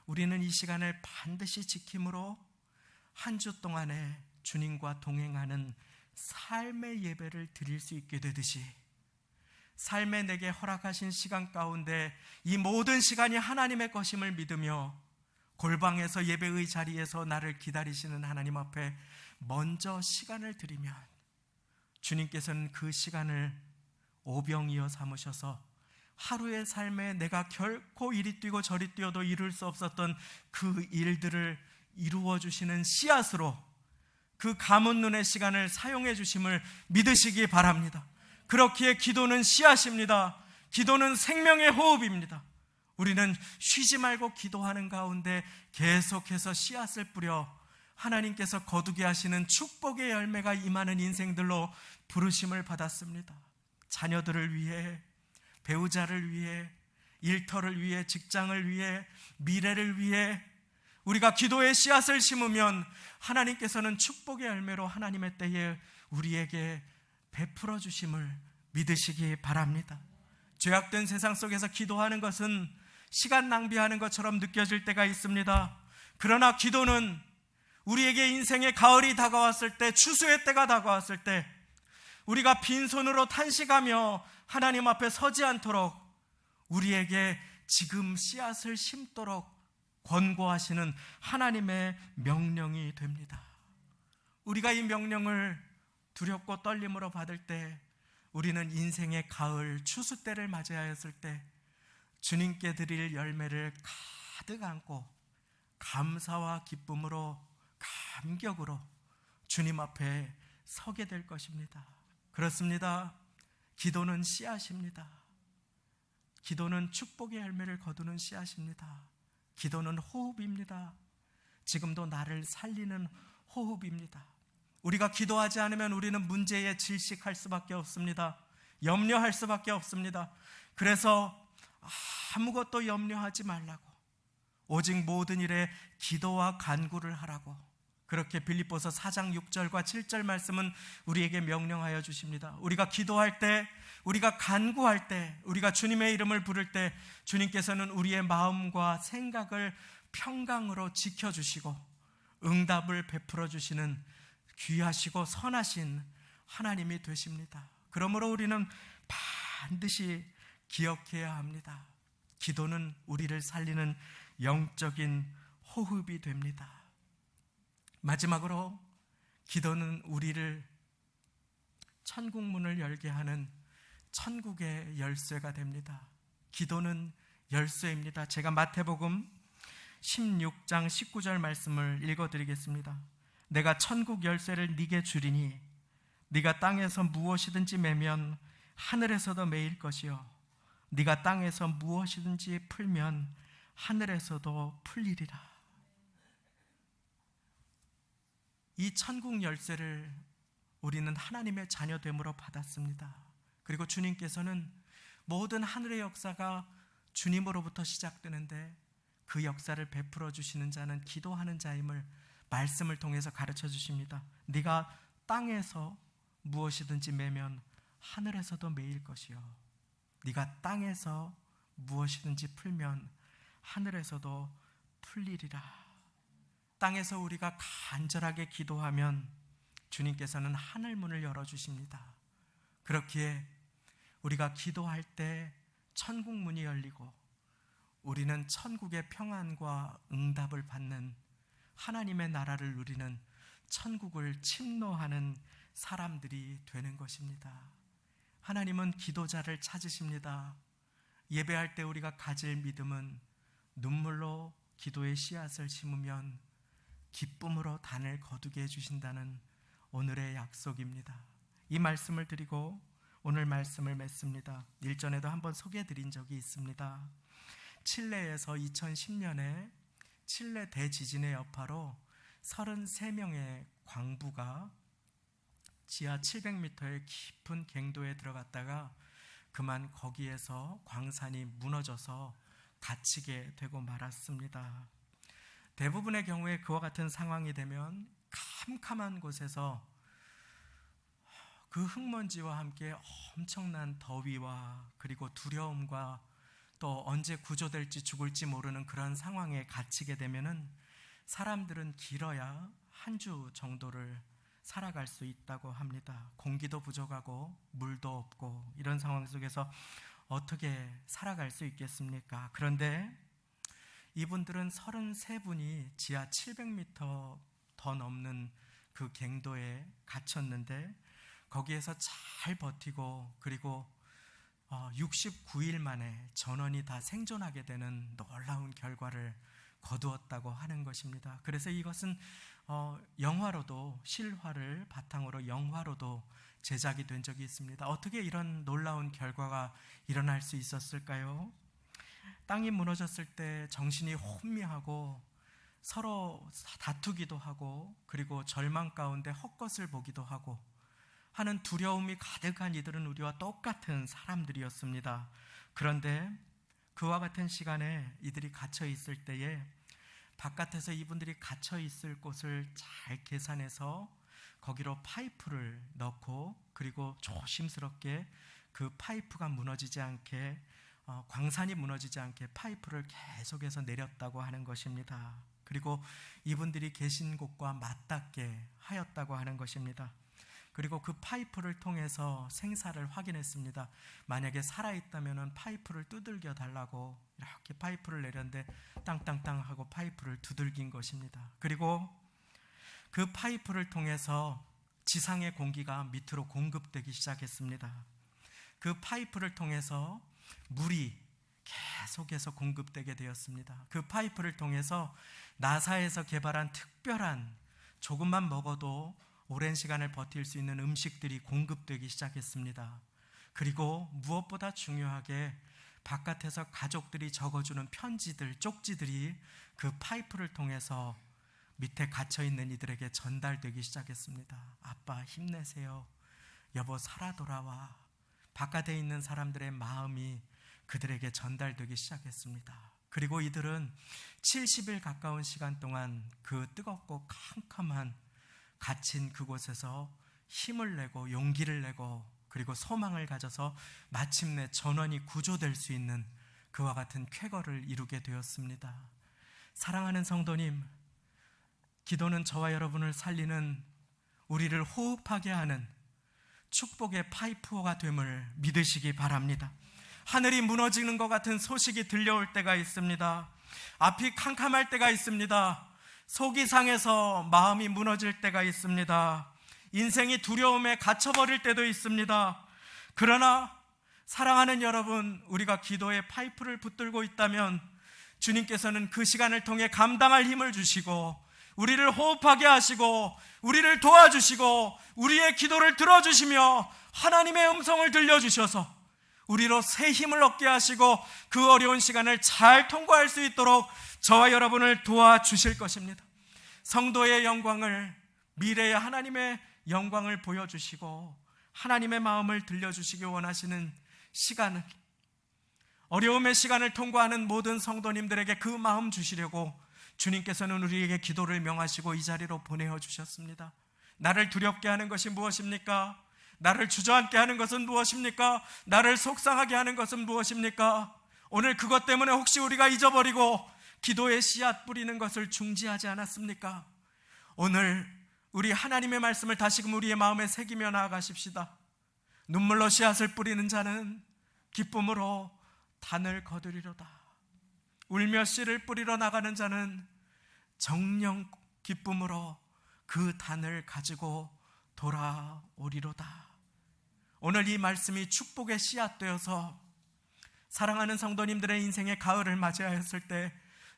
우리는 이 시간을 반드시 지킴으로 한 주 동안에 주님과 동행하는 삶의 예배를 드릴 수 있게 되듯이 삶에 내게 허락하신 시간 가운데 이 모든 시간이 하나님의 것임을 믿으며 골방에서 예배의 자리에서 나를 기다리시는 하나님 앞에 먼저 시간을 드리면 주님께서는 그 시간을 오병이어 삼으셔서 하루의 삶에 내가 결코 이리 뛰고 저리 뛰어도 이룰 수 없었던 그 일들을 이루어 주시는 씨앗으로 그 가문 눈의 시간을 사용해 주심을 믿으시기 바랍니다. 그렇기에 기도는 씨앗입니다. 기도는 생명의 호흡입니다. 우리는 쉬지 말고 기도하는 가운데 계속해서 씨앗을 뿌려 하나님께서 거두게 하시는 축복의 열매가 임하는 인생들로 부르심을 받았습니다. 자녀들을 위해, 배우자를 위해, 일터를 위해, 직장을 위해, 미래를 위해 우리가 기도의 씨앗을 심으면 하나님께서는 축복의 열매로 하나님의 때에 우리에게 베풀어 주심을 믿으시기 바랍니다. 죄악된 세상 속에서 기도하는 것은 시간 낭비하는 것처럼 느껴질 때가 있습니다. 그러나 기도는 우리에게 인생의 가을이 다가왔을 때, 추수의 때가 다가왔을 때 우리가 빈손으로 탄식하며 하나님 앞에 서지 않도록 우리에게 지금 씨앗을 심도록 권고하시는 하나님의 명령이 됩니다. 우리가 이 명령을 두렵고 떨림으로 받을 때 우리는 인생의 가을, 추수 때를 맞이하였을 때 주님께 드릴 열매를 가득 안고 감사와 기쁨으로, 감격으로 주님 앞에 서게 될 것입니다. 그렇습니다. 기도는 씨앗입니다. 기도는 축복의 열매를 거두는 씨앗입니다. 기도는 호흡입니다. 지금도 나를 살리는 호흡입니다. 우리가 기도하지 않으면 우리는 문제에 질식할 수밖에 없습니다. 염려할 수밖에 없습니다. 그래서 아무것도 염려하지 말라고, 오직 모든 일에 기도와 간구를 하라고, 그렇게 빌립보서 4장 6절과 7절 말씀은 우리에게 명령하여 주십니다. 우리가 기도할 때, 우리가 간구할 때, 우리가 주님의 이름을 부를 때 주님께서는 우리의 마음과 생각을 평강으로 지켜주시고 응답을 베풀어 주시는 귀하시고 선하신 하나님이 되십니다. 그러므로 우리는 반드시 기억해야 합니다. 기도는 우리를 살리는 영적인 호흡이 됩니다. 마지막으로 기도는 우리를 천국 문을 열게 하는 천국의 열쇠가 됩니다. 기도는 열쇠입니다. 제가 마태복음 16장 19절 말씀을 읽어드리겠습니다. 내가 천국 열쇠를 네게 주리니 네가 땅에서 무엇이든지 매면 하늘에서도 매일 것이요 네가 땅에서 무엇이든지 풀면 하늘에서도 풀리리라. 이 천국 열쇠를 우리는 하나님의 자녀됨으로 받았습니다. 그리고 주님께서는 모든 하늘의 역사가 주님으로부터 시작되는데 그 역사를 베풀어 주시는 자는 기도하는 자임을 말씀을 통해서 가르쳐 주십니다. 네가 땅에서 무엇이든지 매면 하늘에서도 매일 것이요 네가 땅에서 무엇이든지 풀면 하늘에서도 풀리리라. 땅에서 우리가 간절하게 기도하면 주님께서는 하늘 문을 열어주십니다. 그렇기에 우리가 기도할 때 천국 문이 열리고 우리는 천국의 평안과 응답을 받는 하나님의 나라를 누리는 천국을 침노하는 사람들이 되는 것입니다. 하나님은 기도자를 찾으십니다. 예배할 때 우리가 가질 믿음은 눈물로 기도의 씨앗을 심으면 기쁨으로 단을 거두게 해주신다는 오늘의 약속입니다. 이 말씀을 드리고 오늘 말씀을 맺습니다. 일전에도 한번 소개해드린 적이 있습니다. 칠레에서 2010년에 칠레 대지진의 여파로 33명의 광부가 지하 700m의 깊은 갱도에 들어갔다가 그만 거기에서 광산이 무너져서 갇히게 되고 말았습니다. 대부분의 경우에 그와 같은 상황이 되면 캄캄한 곳에서 그 흙먼지와 함께 엄청난 더위와 그리고 두려움과 또 언제 구조될지 죽을지 모르는 그런 상황에 갇히게 되면은 사람들은 길어야 한 주 정도를 살아갈 수 있다고 합니다. 공기도 부족하고 물도 없고 이런 상황 속에서 어떻게 살아갈 수 있겠습니까? 그런데 이분들은 33분이 지하 700m 더 넘는 그 갱도에 갇혔는데 거기에서 잘 버티고 그리고 69일 만에 전원이 다 생존하게 되는 놀라운 결과를 거두었다고 하는 것입니다. 그래서 이것은 영화로도 실화를 바탕으로 영화로도 제작이 된 적이 있습니다. 어떻게 이런 놀라운 결과가 일어날 수 있었을까요? 땅이 무너졌을 때 정신이 혼미하고 서로 다투기도 하고 그리고 절망 가운데 헛것을 보기도 하고 하는 두려움이 가득한 이들은 우리와 똑같은 사람들이었습니다. 그런데 그와 같은 시간에 이들이 갇혀 있을 때에 바깥에서 이분들이 갇혀 있을 곳을 잘 계산해서 거기로 파이프를 넣고 그리고 조심스럽게 그 파이프가 무너지지 않게 광산이 무너지지 않게 파이프를 계속해서 내렸다고 하는 것입니다. 그리고 이분들이 계신 곳과 맞닿게 하였다고 하는 것입니다. 그리고 그 파이프를 통해서 생사를 확인했습니다. 만약에 살아있다면 파이프를 두들겨 달라고 이렇게 파이프를 내렸는데 땅땅땅 하고 파이프를 두들긴 것입니다. 그리고 그 파이프를 통해서 지상의 공기가 밑으로 공급되기 시작했습니다. 그 파이프를 통해서 물이 계속해서 공급되게 되었습니다. 그 파이프를 통해서 나사에서 개발한 특별한 조금만 먹어도 오랜 시간을 버틸 수 있는 음식들이 공급되기 시작했습니다. 그리고 무엇보다 중요하게 바깥에서 가족들이 적어주는 편지들, 쪽지들이 그 파이프를 통해서 밑에 갇혀있는 이들에게 전달되기 시작했습니다. 아빠 힘내세요. 여보 살아 돌아와. 바깥에 있는 사람들의 마음이 그들에게 전달되기 시작했습니다. 그리고 이들은 70일 가까운 시간 동안 그 뜨겁고 캄캄한 갇힌 그곳에서 힘을 내고 용기를 내고 그리고 소망을 가져서 마침내 전원이 구조될 수 있는 그와 같은 쾌거를 이루게 되었습니다. 사랑하는 성도님, 기도는 저와 여러분을 살리는 우리를 호흡하게 하는 축복의 파이프가 됨을 믿으시기 바랍니다. 하늘이 무너지는 것 같은 소식이 들려올 때가 있습니다. 앞이 캄캄할 때가 있습니다. 속이 상해서 마음이 무너질 때가 있습니다. 인생이 두려움에 갇혀버릴 때도 있습니다. 그러나 사랑하는 여러분, 우리가 기도의 파이프를 붙들고 있다면 주님께서는 그 시간을 통해 감당할 힘을 주시고 우리를 호흡하게 하시고 우리를 도와주시고 우리의 기도를 들어주시며 하나님의 음성을 들려주셔서 우리로 새 힘을 얻게 하시고 그 어려운 시간을 잘 통과할 수 있도록 저와 여러분을 도와주실 것입니다. 성도의 영광을, 미래의 하나님의 영광을 보여주시고 하나님의 마음을 들려주시기 원하시는 시간을, 어려움의 시간을 통과하는 모든 성도님들에게 그 마음 주시려고 주님께서는 우리에게 기도를 명하시고 이 자리로 보내어 주셨습니다. 나를 두렵게 하는 것이 무엇입니까? 나를 주저앉게 하는 것은 무엇입니까? 나를 속상하게 하는 것은 무엇입니까? 오늘 그것 때문에 혹시 우리가 잊어버리고 기도의 씨앗 뿌리는 것을 중지하지 않았습니까? 오늘 우리 하나님의 말씀을 다시금 우리의 마음에 새기며 나아가십시다. 눈물로 씨앗을 뿌리는 자는 기쁨으로 단을 거두리로다. 울며 씨를 뿌리러 나가는 자는 정령 기쁨으로 그 단을 가지고 돌아오리로다. 오늘 이 말씀이 축복의 씨앗 되어서 사랑하는 성도님들의 인생의 가을을 맞이하였을 때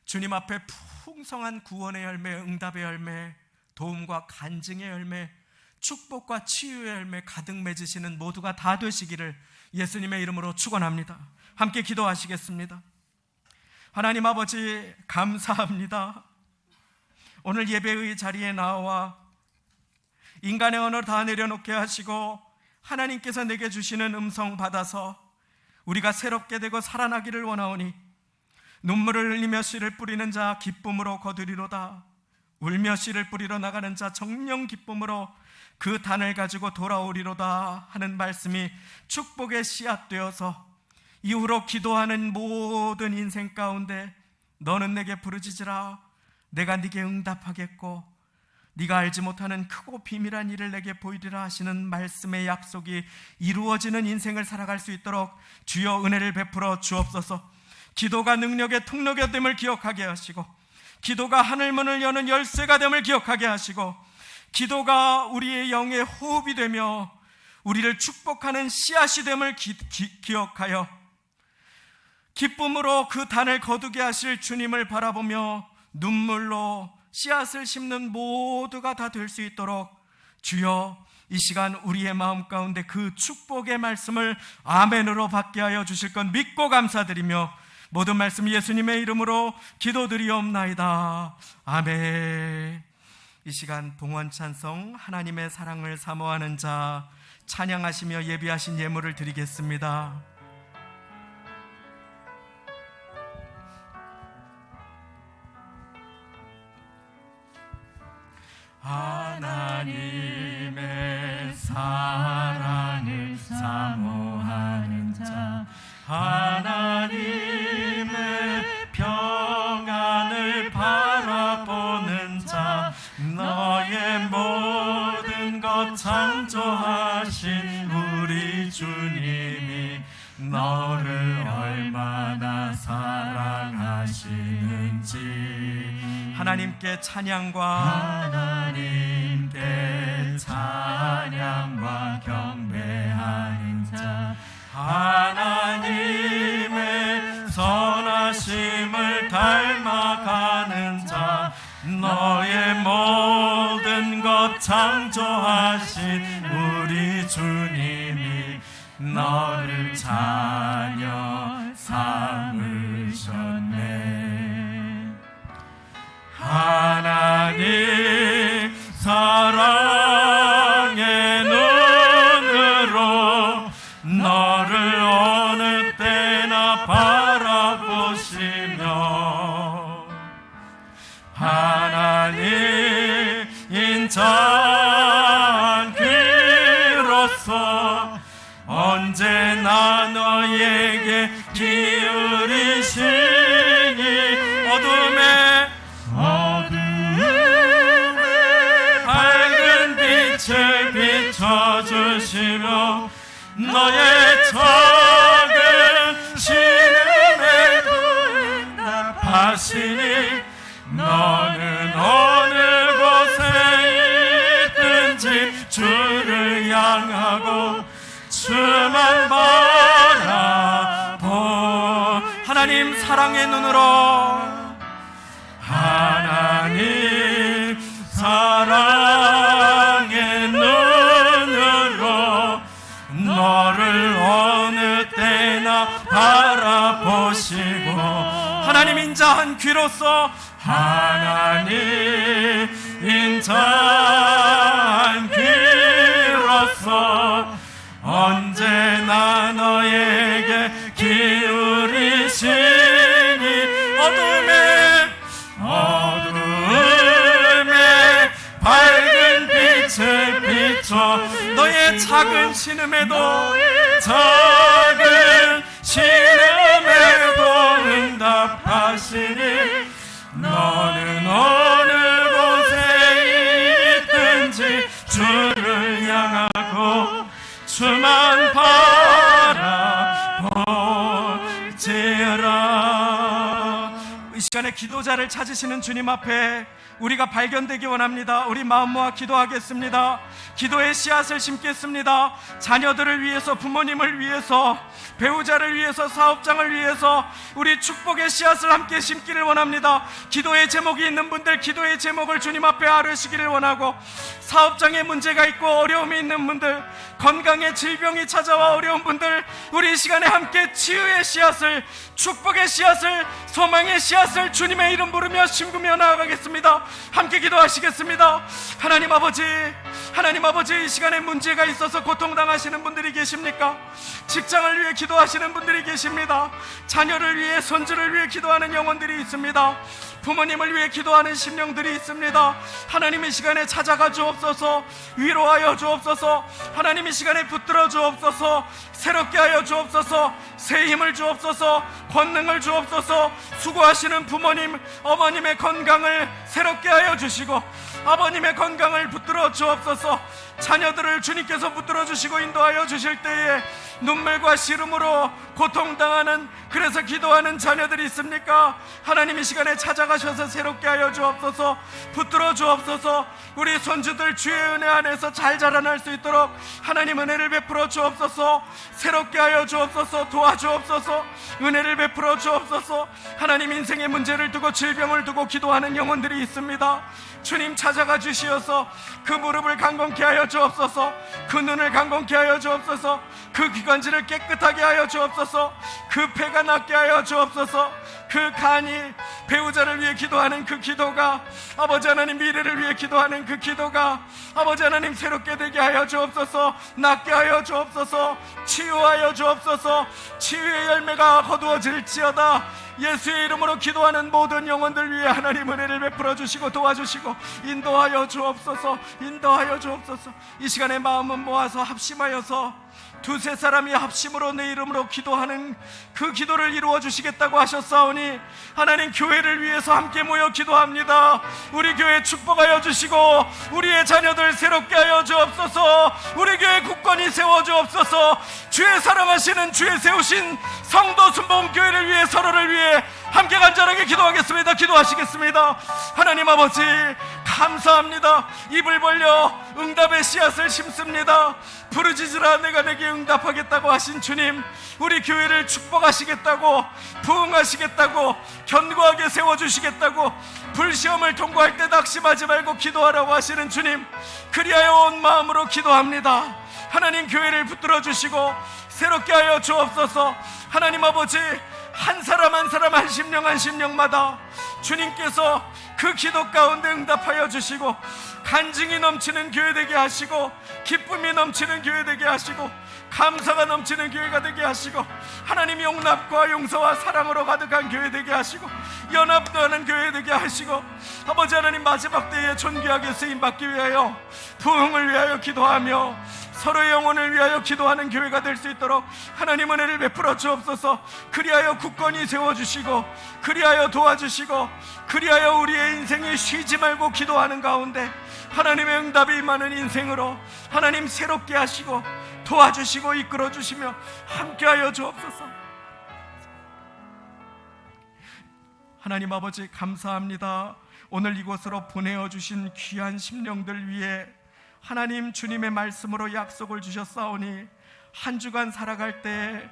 주님 앞에 풍성한 구원의 열매, 응답의 열매, 도움과 간증의 열매, 축복과 치유의 열매 가득 맺으시는 모두가 다 되시기를 예수님의 이름으로 축원합니다. 함께 기도하시겠습니다. 하나님 아버지, 감사합니다. 오늘 예배의 자리에 나와 인간의 언어를 다 내려놓게 하시고 하나님께서 내게 주시는 음성 받아서 우리가 새롭게 되고 살아나기를 원하오니 눈물을 흘리며 씨를 뿌리는 자 기쁨으로 거두리로다. 울며 씨를 뿌리러 나가는 자 정령 기쁨으로 그 단을 가지고 돌아오리로다 하는 말씀이 축복의 씨앗 되어서 이후로 기도하는 모든 인생 가운데 너는 내게 부르짖으라, 내가 네게 응답하겠고 네가 알지 못하는 크고 비밀한 일을 내게 보이리라 하시는 말씀의 약속이 이루어지는 인생을 살아갈 수 있도록 주여 은혜를 베풀어 주옵소서. 기도가 능력의 통로가 됨을 기억하게 하시고, 기도가 하늘문을 여는 열쇠가 됨을 기억하게 하시고, 기도가 우리의 영의 호흡이 되며 우리를 축복하는 씨앗이 됨을 기억하여 기쁨으로 그 단을 거두게 하실 주님을 바라보며 눈물로 씨앗을 심는 모두가 다 될 수 있도록 주여 이 시간 우리의 마음 가운데 그 축복의 말씀을 아멘으로 받게 하여 주실 것 믿고 감사드리며 모든 말씀 예수님의 이름으로 기도드리옵나이다. 아멘. 이 시간 봉헌 찬송 하나님의 사랑을 사모하는 자 찬양하시며 예비하신 예물을 드리겠습니다. 하나님의 사랑을 사모하는 자, 하나님의 평안을 바라보는 자, 너의 모든 것 창조하신 우리 주님이 너를 얼마나 사랑하시는지 하나님께 찬양과 경배하는 자, 하나님의 선하심을 닮아가는 자, 너의 모든 것 창조하신 우리 주님이 너를 자녀 삼으셨네. 하나님 사랑의 눈으로 너를 어느 때나 바라보시며 하나님 인자한 귀로서 언제나 너에게 기울이시니 어둠에 밝은 빛을 비춰주시며 너의 작은 신음에도 응답하시니 너는 어느 곳에 있든지 주를 향하고 주만 바라보. 하나님 사랑의 눈으로, 하나님 사랑의 눈으로 너를 어느 때나 바라보시고 하나님 인자한 귀로서, 하나님 인자한 귀로서 언제나 너에게 기울이시니 어둠에 밝은 빛을 비춰 너의 작은 신음에도 작은 신음에도 응답하시니 너는 어느 곳에 있든지 주를 향하고 주만 바라볼지라. 시간에 기도자를 찾으시는 주님 앞에 우리가 발견되기 원합니다. 우리 마음 모아 기도하겠습니다. 기도의 씨앗을 심겠습니다. 자녀들을 위해서, 부모님을 위해서, 배우자를 위해서, 사업장을 위해서 우리 축복의 씨앗을 함께 심기를 원합니다. 기도의 제목이 있는 분들 기도의 제목을 주님 앞에 아뢰시기를 원하고, 사업장에 문제가 있고 어려움이 있는 분들, 건강에 질병이 찾아와 어려운 분들, 우리 이 시간에 함께 치유의 씨앗을, 축복의 씨앗을, 소망의 씨앗을 주님의 이름 부르며 심으며 나아가겠습니다. 함께 기도하시겠습니다. 하나님 아버지, 하나님 아버지, 이 시간에 문제가 있어서 고통당하시는 분들이 계십니까? 직장을 위해 기도하시는 분들이 계십니다. 자녀를 위해, 손주를 위해 기도하는 영혼들이 있습니다. 부모님을 위해 기도하는 심령들이 있습니다. 하나님 이 시간에 찾아가 주옵소서. 위로하여 주옵소서. 하나님 이 시간에 붙들어 주옵소서. 새롭게 하여 주옵소서. 새 힘을 주옵소서. 권능을 주옵소서. 수고하시는 부모님, 어머님의 건강을 새롭게 하여 주시고, 아버님의 건강을 붙들어 주옵소서. 자녀들을 주님께서 붙들어 주시고 인도하여 주실 때에 눈물과 시름으로 고통당하는, 그래서 기도하는 자녀들이 있습니까? 하나님 이 시간에 찾아가셔서 새롭게 하여 주옵소서. 붙들어 주옵소서. 우리 손주들 주의 은혜 안에서 잘 자라날 수 있도록 하나님 은혜를 베풀어 주옵소서. 새롭게 하여 주옵소서. 도와주옵소서. 은혜를 베풀어 주옵소서. 하나님, 인생의 문제를 두고 질병을 두고 기도하는 영혼들이 있습니다. 주님 찾아가 주시어서 그 무릎을 강건케 하여 주옵소서. 그 눈을 강건케 하여 주옵소서. 그 기관지를 깨끗하게 하여 주옵소서. 그 폐가 낫게 하여 주옵소서. 그 간이, 배우자를 위해 기도하는 그 기도가, 아버지 하나님 미래를 위해 기도하는 그 기도가 아버지 하나님 새롭게 되게 하여 주옵소서. 낫게 하여 주옵소서. 치유하여 주옵소서. 치유의 열매가 거두어질지어다. 예수의 이름으로 기도하는 모든 영혼들 위해 하나님 은혜를 베풀어 주시고 도와주시고 인도하여 주옵소서. 인도하여 주옵소서. 이 시간에 마음은 모아서 합심하여서 두세 사람이 합심으로 내 이름으로 기도하는 그 기도를 이루어 주시겠다고 하셨사오니 하나님, 교회를 위해서 함께 모여 기도합니다. 우리 교회 축복하여 주시고 우리의 자녀들 새롭게 하여 주옵소서. 우리 교회 굳건히 세워 주옵소서. 주의 사랑하시는, 주의 세우신 성도 순복음교회를 위해, 서로를 위해 함께 간절하게 기도하겠습니다. 기도하시겠습니다. 하나님 아버지, 감사합니다. 입을 벌려 응답의 씨앗을 심습니다. 부르짖으라 내가 내게 응답하겠다고 하신 주님, 우리 교회를 축복하시겠다고, 부흥하시겠다고, 견고하게 세워주시겠다고, 불시험을 통과할 때 낙심하지 말고 기도하라고 하시는 주님, 그리하여 온 마음으로 기도합니다. 하나님, 교회를 붙들어 주시고 새롭게 하여 주옵소서. 하나님 아버지, 한 사람 한 사람, 한 심령 한 심령마다 주님께서 그 기도 가운데 응답하여 주시고 간증이 넘치는 교회 되게 하시고, 기쁨이 넘치는 교회 되게 하시고, 감사가 넘치는 교회가 되게 하시고, 하나님 용납과 용서와 사랑으로 가득한 교회 되게 하시고, 연합도 하는 교회 되게 하시고, 아버지 하나님, 마지막 때에 존귀하게 쓰임받기 위하여, 부흥을 위하여 기도하며 서로의 영혼을 위하여 기도하는 교회가 될 수 있도록 하나님 은혜를 베풀어 주옵소서. 그리하여 굳건히 세워주시고, 그리하여 도와주시고, 그리하여 우리의 인생이 쉬지 말고 기도하는 가운데 하나님의 응답이 임하는 인생으로 하나님 새롭게 하시고 도와주시고 이끌어 주시며 함께하여 주옵소서. 하나님 아버지, 감사합니다. 오늘 이곳으로 보내어 주신 귀한 심령들 위해 하나님, 주님의 말씀으로 약속을 주셨사오니 한 주간 살아갈 때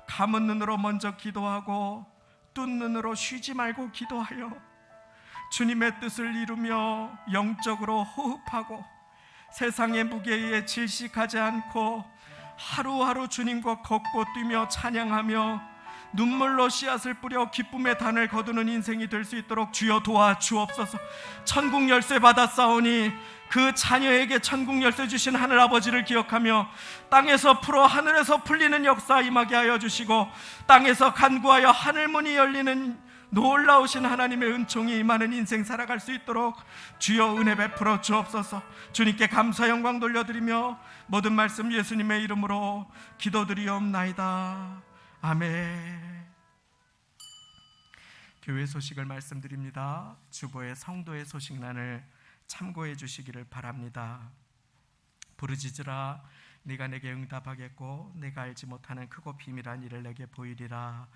감은 눈으로 먼저 기도하고 뜬 눈으로 쉬지 말고 기도하여 주님의 뜻을 이루며 영적으로 호흡하고 세상의 무게에 질식하지 않고 하루하루 주님과 걷고 뛰며 찬양하며 눈물로 씨앗을 뿌려 기쁨의 단을 거두는 인생이 될 수 있도록 주여 도와주옵소서. 천국 열쇠 받았사오니 그 자녀에게 천국 열쇠 주신 하늘 아버지를 기억하며 땅에서 풀어 하늘에서 풀리는 역사 임하게 하여 주시고, 땅에서 간구하여 하늘문이 열리는 놀라우신 하나님의 은총이 임하는 인생 살아갈 수 있도록 주여 은혜 베풀어 주옵소서. 주님께 감사 영광 돌려드리며 모든 말씀 예수님의 이름으로 기도드리옵나이다. 아멘. 교회 소식을 말씀드립니다. 주보의 성도의 소식란을 참고해 주시기를 바랍니다. 부르짖으라 네가 내게 응답하겠고 내가 알지 못하는 크고 비밀한 일을 내게 보이리라.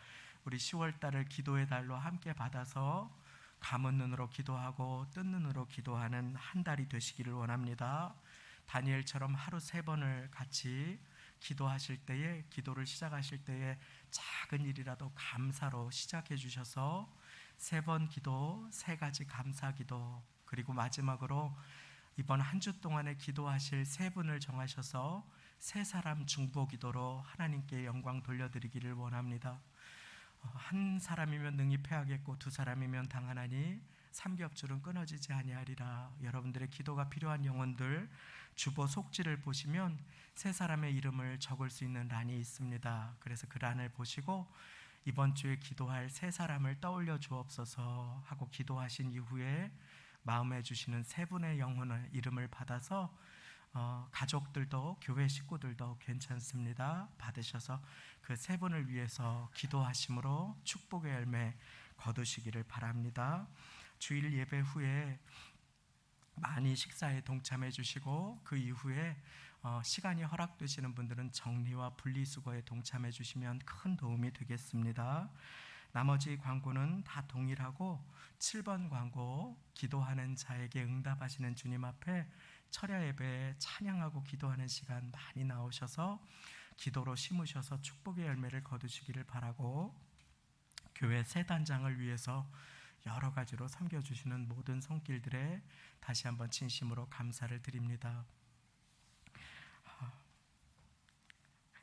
우리 10월 달을 기도의 달로 함께 받아서 감은 눈으로 기도하고 뜬 눈으로 기도하는 한 달이 되시기를 원합니다. 다니엘처럼 하루 3번을 같이 기도하실 때에, 기도를 시작하실 때에 작은 일이라도 감사로 시작해 주셔서 3번 기도, 3가지 감사 기도, 그리고 마지막으로 이번 한 주 동안에 기도하실 3분을 정하셔서 3사람 중보 기도로 하나님께 영광 돌려드리기를 원합니다. 한 사람이면 능히 패하겠고 2사람이면 당하나니 삼겹줄은 끊어지지 아니하리라. 여러분들의 기도가 필요한 영혼들 주보 속지를 보시면 3사람의 이름을 적을 수 있는 란이 있습니다. 그래서 그 란을 보시고 이번 주에 기도할 3사람을 떠올려 주옵소서 하고 기도하신 이후에 마음에 주시는 3분의 영혼의 이름을 받아서 가족들도 교회 식구들도 괜찮습니다. 받으셔서 그 3분을 위해서 기도하심으로 축복의 열매 거두시기를 바랍니다. 주일 예배 후에 많이 식사에 동참해 주시고 그 이후에 시간이 허락되시는 분들은 정리와 분리수거에 동참해 주시면 큰 도움이 되겠습니다. 나머지 광고는 다 동일하고 7번 광고, 기도하는 자에게 응답하시는 주님 앞에 철야 예배에 찬양하고 기도하는 시간 많이 나오셔서 기도로 심으셔서 축복의 열매를 거두시기를 바라고, 교회 새 단장을 위해서 여러 가지로 섬겨주시는 모든 손길들에 다시 한번 진심으로 감사를 드립니다.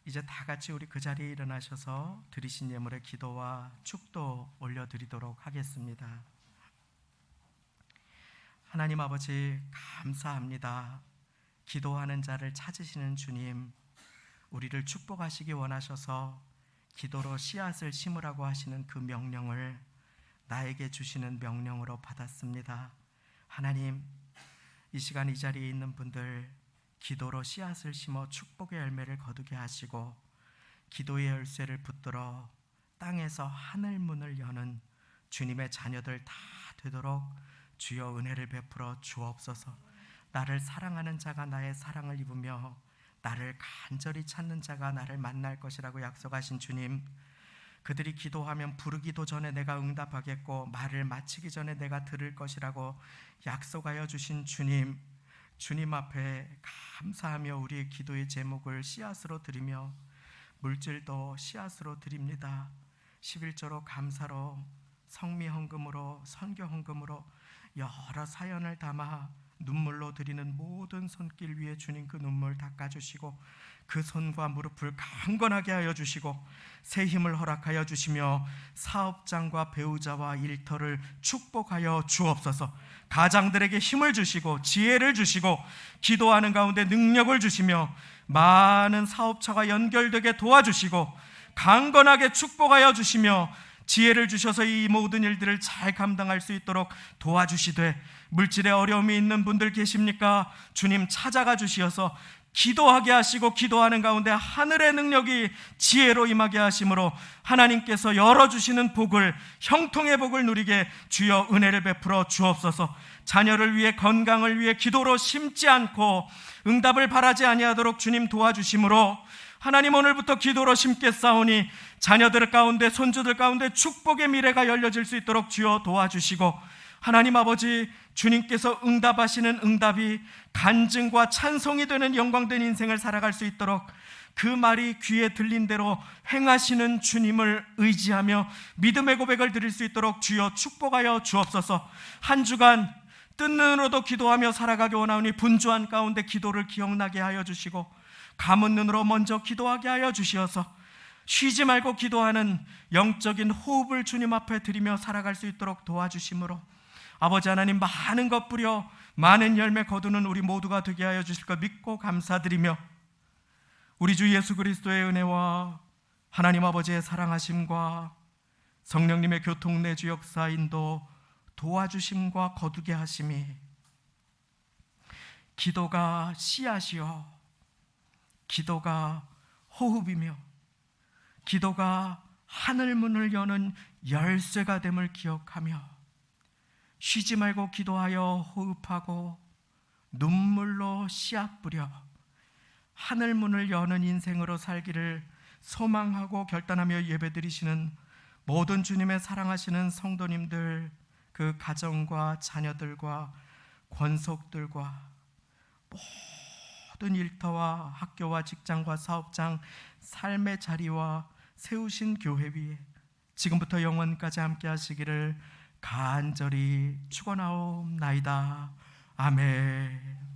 이제 다 같이 우리 그 자리에 일어나셔서 드리신 예물의 기도와 축도 올려드리도록 하겠습니다. 하나님 아버지, 감사합니다. 기도하는 자를 찾으시는 주님, 우리를 축복하시기 원하셔서 기도로 씨앗을 심으라고 하시는 그 명령을 나에게 주시는 명령으로 받았습니다. 하나님, 이 시간 이 자리에 있는 분들 기도로 씨앗을 심어 축복의 열매를 거두게 하시고 기도의 열쇠를 붙들어 땅에서 하늘 문을 여는 주님의 자녀들 다 되도록 주여 은혜를 베풀어 주옵소서. 나를 사랑하는 자가 나의 사랑을 입으며 나를 간절히 찾는 자가 나를 만날 것이라고 약속하신 주님, 그들이 기도하면 부르기도 전에 내가 응답하겠고 말을 마치기 전에 내가 들을 것이라고 약속하여 주신 주님, 주님 앞에 감사하며 우리의 기도의 제목을 씨앗으로 드리며 물질도 씨앗으로 드립니다. 11조로 감사로, 성미 헌금으로, 선교 헌금으로 여러 사연을 담아 눈물로 드리는 모든 손길 위에 주님 그 눈물 닦아주시고 그 손과 무릎을 강건하게 하여 주시고 새 힘을 허락하여 주시며 사업장과 배우자와 일터를 축복하여 주옵소서. 가장들에게 힘을 주시고 지혜를 주시고 기도하는 가운데 능력을 주시며 많은 사업처가 연결되게 도와주시고 강건하게 축복하여 주시며 지혜를 주셔서 이 모든 일들을 잘 감당할 수 있도록 도와주시되, 물질에 어려움이 있는 분들 계십니까? 주님 찾아가 주시어서 기도하게 하시고 기도하는 가운데 하늘의 능력이 지혜로 임하게 하심으로 하나님께서 열어주시는 복을, 형통의 복을 누리게 주여 은혜를 베풀어 주옵소서. 자녀를 위해, 건강을 위해 기도로 심지 않고 응답을 바라지 아니하도록 주님 도와주심으로 하나님 오늘부터 기도로 심겠사오니 자녀들 가운데, 손주들 가운데 축복의 미래가 열려질 수 있도록 주여 도와주시고, 하나님 아버지, 주님께서 응답하시는 응답이 간증과 찬송이 되는 영광된 인생을 살아갈 수 있도록 그 말이 귀에 들린 대로 행하시는 주님을 의지하며 믿음의 고백을 드릴 수 있도록 주여 축복하여 주옵소서. 한 주간 뜬 눈으로도 기도하며 살아가기 원하오니 분주한 가운데 기도를 기억나게 하여 주시고 감은 눈으로 먼저 기도하게 하여 주시어서 쉬지 말고 기도하는 영적인 호흡을 주님 앞에 드리며 살아갈 수 있도록 도와주심으로 아버지 하나님, 많은 것 뿌려 많은 열매 거두는 우리 모두가 되게 하여 주실 것 믿고 감사드리며 우리 주 예수 그리스도의 은혜와 하나님 아버지의 사랑하심과 성령님의 교통 내주 역사 인도 도와주심과 거두게 하심이 기도가 씨앗이요, 기도가 호흡이며 기도가 하늘문을 여는 열쇠가 됨을 기억하며 쉬지 말고 기도하여 호흡하고 눈물로 씨앗 뿌려 하늘문을 여는 인생으로 살기를 소망하고 결단하며 예배드리시는 모든 주님의 사랑하시는 성도님들, 그 가정과 자녀들과 권속들과 모든 일터와 학교와 직장과 사업장, 삶의 자리와 세우신 교회 위에 지금부터 영원까지 함께 하시기를 간절히 축원하옵나이다. 아멘.